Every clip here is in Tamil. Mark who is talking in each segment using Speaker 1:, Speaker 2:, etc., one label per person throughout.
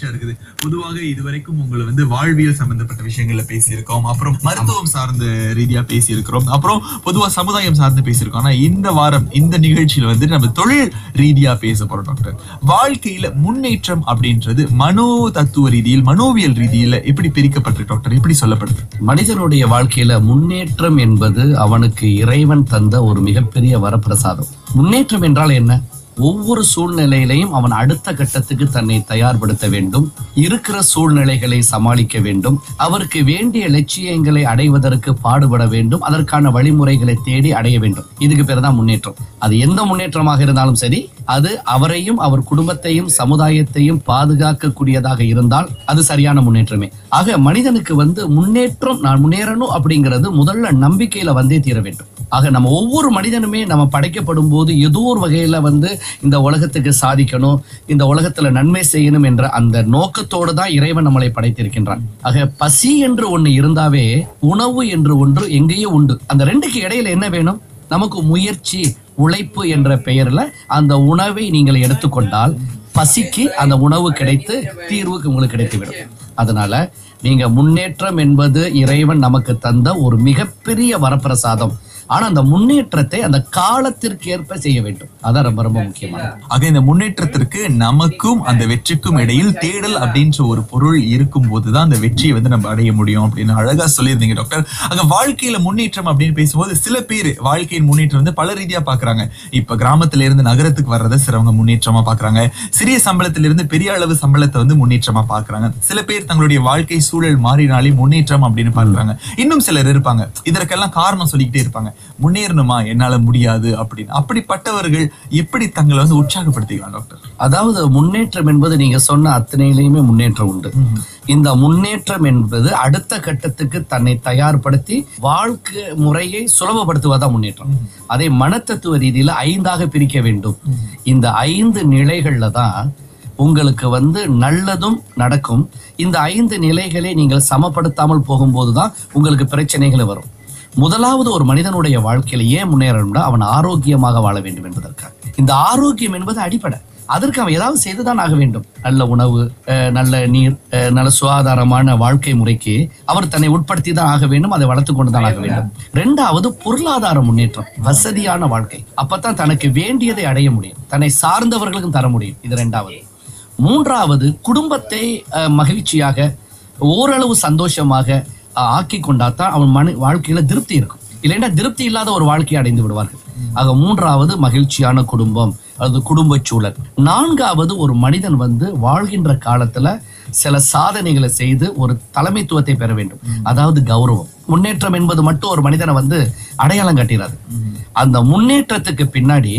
Speaker 1: மகிழ்ச்சியா இருக்குது. பொதுவாக இதுவரைக்கும் உங்களை வாழ்வியல் சம்பந்தப்பட்ட விஷயங்கள்ல பேசியிருக்கோம், அப்புறம் மருத்துவம் சார்ந்த ரீதியா பேசியிருக்கிறோம், அப்புறம் பொதுவா சமுதாயம் சார்ந்து பேசியிருக்கோம். ஆனா இந்த வாரம் இந்த நிகழ்ச்சியில நம்ம தொழில் ரீதியா பேச போறோம் டாக்டர். வாழ்க்கையில முன்னேற்றம் அப்படின்றது மனோ தத்துவ ரீதியில், மனோவியல் ரீதியில எப்படி பிரிக்கப்பட்டிருக்கு டாக்டர்? எப்படி சொல்லப்படுது?
Speaker 2: மனிதனுடைய வாழ்க்கையில முன்னேற்றம் என்பது அவனுக்கு இறைவன் தந்த ஒரு மிகப்பெரிய வரப்பிரசாதம். முன்னேற்றம் என்றால் என்ன? ஒவ்வொரு சூழ்நிலையிலையும் அவன் அடுத்த கட்டத்துக்கு தன்னை தயார்படுத்த வேண்டும், இருக்கிற சூழ்நிலைகளை சமாளிக்க வேண்டும், அவருக்கு வேண்டிய லட்சியங்களை அடைவதற்கு பாடுபட வேண்டும், அதற்கான வழிமுறைகளை தேடி அடைய வேண்டும். இதுக்கு பேர் தான் முன்னேற்றம். அது எந்த முன்னேற்றமாக இருந்தாலும் சரி, அது அவரையும் அவர் குடும்பத்தையும் சமுதாயத்தையும் பாதுகாக்கக்கூடியதாக இருந்தால் அது சரியான முன்னேற்றமே. ஆக மனிதனுக்கு முன்னேற்றம், நான் முன்னேறணும் அப்படிங்கிறது முதல்ல நம்பிக்கையில வந்தே தீர வேண்டும். ஆக நம்ம ஒவ்வொரு மனிதனுமே நம்ம படைக்கப்படும் போது ஏதோ ஒரு வகையில இந்த உலகத்துக்கு சாதிக்கணும், இந்த உலகத்துல நன்மை செய்யணும் என்ற அந்த நோக்கத்தோடு தான் இறைவன் நம்மளை படைத்திருக்கின்றான். ஆக பசி என்று ஒண்ணு இருந்தாவே உணவு என்று ஒன்று எங்கேயோ உண்டு. அந்த ரெண்டுக்கு இடையில என்ன வேணும்? நமக்கு முயற்சி, உழைப்பு என்ற பெயர்ல அந்த உணவை நீங்கள் எடுத்துக்கொண்டால் பசிக்கு அந்த உணவு கிடைத்து தீர்வுக்கு உங்களுக்கு கிடைத்துவிடும். அதனால நீங்க முன்னேற்றம் என்பது இறைவன் நமக்கு தந்த ஒரு மிகப்பெரிய வரப்பிரசாதம். ஆனா அந்த முன்னேற்றத்தை அந்த காலத்திற்கு ஏற்ப செய்ய வேண்டும். அதான் ரொம்ப ரொம்ப முக்கியமானது.
Speaker 1: ஆக இந்த முன்னேற்றத்திற்கு நமக்கும் அந்த வெற்றிக்கும் இடையில் தேடல் அப்படின்ற ஒரு பொருள் இருக்கும் போதுதான் அந்த வெற்றியை நம்ம அடைய முடியும் அப்படின்னு அழகா சொல்லியிருந்தீங்க டாக்டர். ஆக வாழ்க்கையில முன்னேற்றம் அப்படின்னு பேசும்போது சில பேர் வாழ்க்கையின் முன்னேற்றம் பல ரீதியா பாக்குறாங்க. இப்ப கிராமத்துல இருந்து நகரத்துக்கு வர்றதை சிலவங்க முன்னேற்றமா பாக்குறாங்க, சிறிய சம்பளத்திலிருந்து பெரிய அளவு சம்பளத்தை முன்னேற்றமா பாக்குறாங்க. சில பேர் தங்களுடைய வாழ்க்கை சூழல் மாறினாலே முன்னேற்றம் அப்படின்னு பாக்குறாங்க. இன்னும் சிலர் இருப்பாங்க இதற்கெல்லாம் காரணம் சொல்லிக்கிட்டே இருப்பாங்க, முன்னேறணுமா, என்னால முடியாது அப்படின்னு. அப்படிப்பட்டவர்கள் எப்படி தங்களை உற்சாகப்படுத்திக்கலாம் டாக்டர்?
Speaker 2: அதாவது முன்னேற்றம் என்பது நீங்க சொன்ன அத்தனையிலையுமே முன்னேற்றம் உண்டு. இந்த முன்னேற்றம் என்பது அடுத்த கட்டத்துக்கு தன்னை தயார்படுத்தி வாழ்க்கை முறையை சுலபப்படுத்துவதான் முன்னேற்றம். அதை மனத்தத்துவ ரீதியில 5ஆக பிரிக்க வேண்டும். இந்த 5 நிலைகள்ல தான் உங்களுக்கு நல்லதும் நடக்கும். இந்த 5 நிலைகளை நீங்கள் சமப்படுத்தாமல் போகும்போதுதான் உங்களுக்கு பிரச்சனைகள் வரும். முதலாவது, ஒரு மனிதனுடைய வாழ்க்கையில ஏன் முன்னேறணும்னா அவன் ஆரோக்கியமாக வாழ வேண்டும் என்பதற்காக. இந்த ஆரோக்கியம் என்பது அடிப்படை. அதற்கு அவன் ஏதாவது செய்துதான் ஆக வேண்டும். நல்ல உணவு, நல்ல நீர், நல்ல சுகாதாரமான வாழ்க்கை முறைக்கு அவர் தன்னை உட்படுத்தி தான் ஆக வேண்டும், அதை வளர்த்து கொண்டுதான் ஆக வேண்டும். 2வது, பொருளாதார முன்னேற்றம், வசதியான வாழ்க்கை. அப்பதான் தனக்கு வேண்டியதை அடைய முடியும், தன்னை சார்ந்தவர்களுக்கும் தர முடியும். இது 2வது. 3வது, குடும்பத்தை மகிழ்ச்சியாக ஓரளவு சந்தோஷமாக ஆக்கி கொண்டாத்தான் அவன் வாழ்க்கையில திருப்தி இருக்கும். இல்லைன்னா திருப்தி இல்லாத ஒரு வாழ்க்கையை அடைந்து விடுவார்கள். ஆக 3வது மகிழ்ச்சியான குடும்பம், அது குடும்ப சூழல். 4வது, ஒரு மனிதன் வாழ்கின்ற காலத்துல சில சாதனைகளை செய்து ஒரு தலைமைத்துவத்தை பெற வேண்டும், அதாவது கௌரவம். முன்னேற்றம் என்பது மட்டும் ஒரு மனிதனை அடையாளம் காட்டிடாது. அந்த முன்னேற்றத்துக்கு பின்னாடி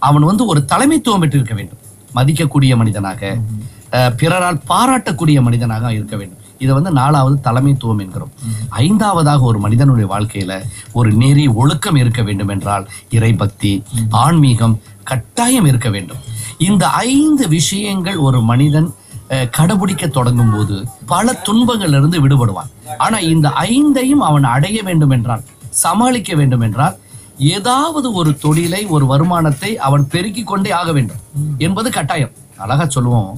Speaker 2: அவன் ஒரு தலைமைத்துவம் பெற்றிருக்க வேண்டும், மதிக்கக்கூடிய மனிதனாக, பிறரால் பாராட்டக்கூடிய மனிதனாக இருக்க வேண்டும். இதை 4வது தலைமைத்துவம் என்கிறோம். 5வதாக ஒரு மனிதனுடைய வாழ்க்கையில ஒரு நெறி ஒழுக்கம் இருக்க வேண்டும் என்றால் இறைபக்தி, ஆன்மீகம் கட்டாயம் இருக்க வேண்டும். இந்த 5 விஷயங்கள் ஒரு மனிதன் கடைபிடிக்க தொடங்கும் போது பல துன்பங்கள்ல இருந்து விடுபடுவான். ஆனா இந்த 5ஐயும் அவன் அடைய வேண்டும் என்றால், சமாளிக்க வேண்டும் என்றால், ஏதாவது ஒரு தொழிலை, ஒரு வருமானத்தை அவன் பெருக்கிக் கொண்டே ஆக வேண்டும் என்பது கட்டாயம். அழகா சொல்லுவோம்,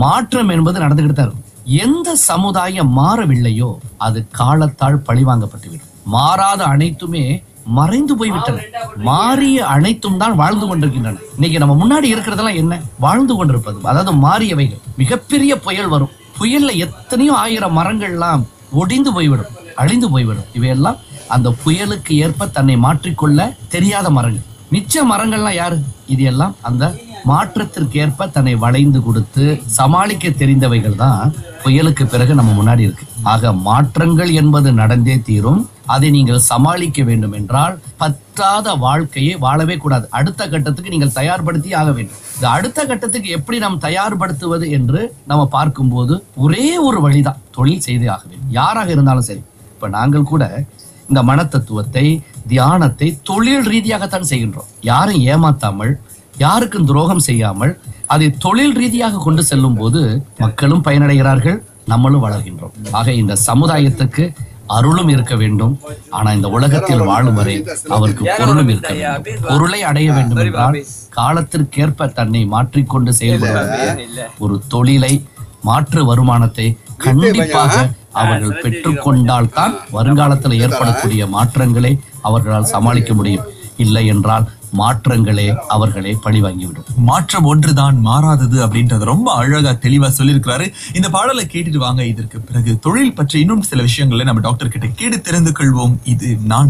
Speaker 2: மாற்றம் என்பது நடந்துகிட்டு தான் இருக்கும். எந்த சமுதாயம் மாறவில்லையோ அது காலத்தால் பழிவாங்கப்பட்டுவிடும். மாறாத அனைத்துமே மறைந்து போய்விட்டன, மாறிய அனைத்தும் தான் வாழ்ந்து கொண்டிருக்கின்றன. இன்னைக்கு நம்ம முன்னாடி இருக்கிறதெல்லாம் என்ன? வாழ்ந்து கொண்டிருப்பது, அதாவது மாறியவைகள். மிகப்பெரிய புயல் வரும், புயல்ல எத்தனையோ 1000 மரங்கள்லாம் ஒடிந்து போய்விடும், அழிந்து போய்விடும். இவையெல்லாம் அந்த புயலுக்கு ஏற்ப தன்னை மாற்றிக்கொள்ள தெரியாத மரங்கள். மிச்ச மரங்கள்லாம் யாரு? இது எல்லாம் அந்த மாற்றத்திற்கு ஏற்ப தன்னை வளைந்து கொடுத்து சமாளிக்க தெரிந்தவைகள் தான் புயலுக்கு பிறகு நம்ம முன்னாடி இருக்கு. ஆக மாற்றங்கள் என்பது நடந்தே தீரும். அதை நீங்கள் சமாளிக்க வேண்டும் என்றால் பற்றாத வாழ்க்கையை வாழவே கூடாது. அடுத்த கட்டத்துக்கு நீங்கள் தயார்படுத்தி ஆக வேண்டும். இந்த அடுத்த கட்டத்துக்கு எப்படி நாம் தயார்படுத்துவது என்று நம்ம பார்க்கும்போது ஒரே ஒரு வழிதான், தொழில் செய்தே ஆக வேண்டும். யாராக இருந்தாலும் சரி. இப்ப நாங்கள் கூட இந்த மனத்தத்துவத்தை, தியானத்தை தொழில் ரீதியாகத்தான் செய்கின்றோம். யாரும் ஏமாத்தாமல், யாருக்கும் துரோகம் செய்யாமல் அதை தொழில் ரீதியாக கொண்டு செல்லும் போது மக்களும் பயனடைகிறார்கள், நம்மளும் வளர்கின்றோம். ஆக இந்த சமுதாயத்துக்கு அருளும் இருக்க வேண்டும். ஆனா இந்த உலகத்தில் வாழும் வரை அவருக்கு பொருளும் இருக்க வேண்டும். பொருளை அடைய வேண்டும் என்றால் காலத்திற்கேற்ப தன்னை மாற்றிக்கொண்டு செயல்படுவது, ஒரு தொழிலை மாற்று வருமானத்தை கண்டிப்பாக அவர்கள் பெற்றுக்கொண்டால்தான் வருங்காலத்தில் ஏற்படக்கூடிய மாற்றங்களை அவர்களால் சமாளிக்க முடியும். இல்லை என்றால் மாற்றங்களே அவர்களை பழி வாங்கிவிடும்.
Speaker 1: மாற்றம் ஒன்றுதான் மாறாதது அப்படின்றது ரொம்ப அழகா தெளிவா சொல்லியிருக்கிறாரு. இந்த பாடலை கேட்டுட்டு வாங்க. இதற்கு பிறகு தொழில் பற்றி இன்னும் சில விஷயங்களை நம்ம டாக்டர் கிட்ட கேட்டு தெரிந்து கொள்வோம். இது நான்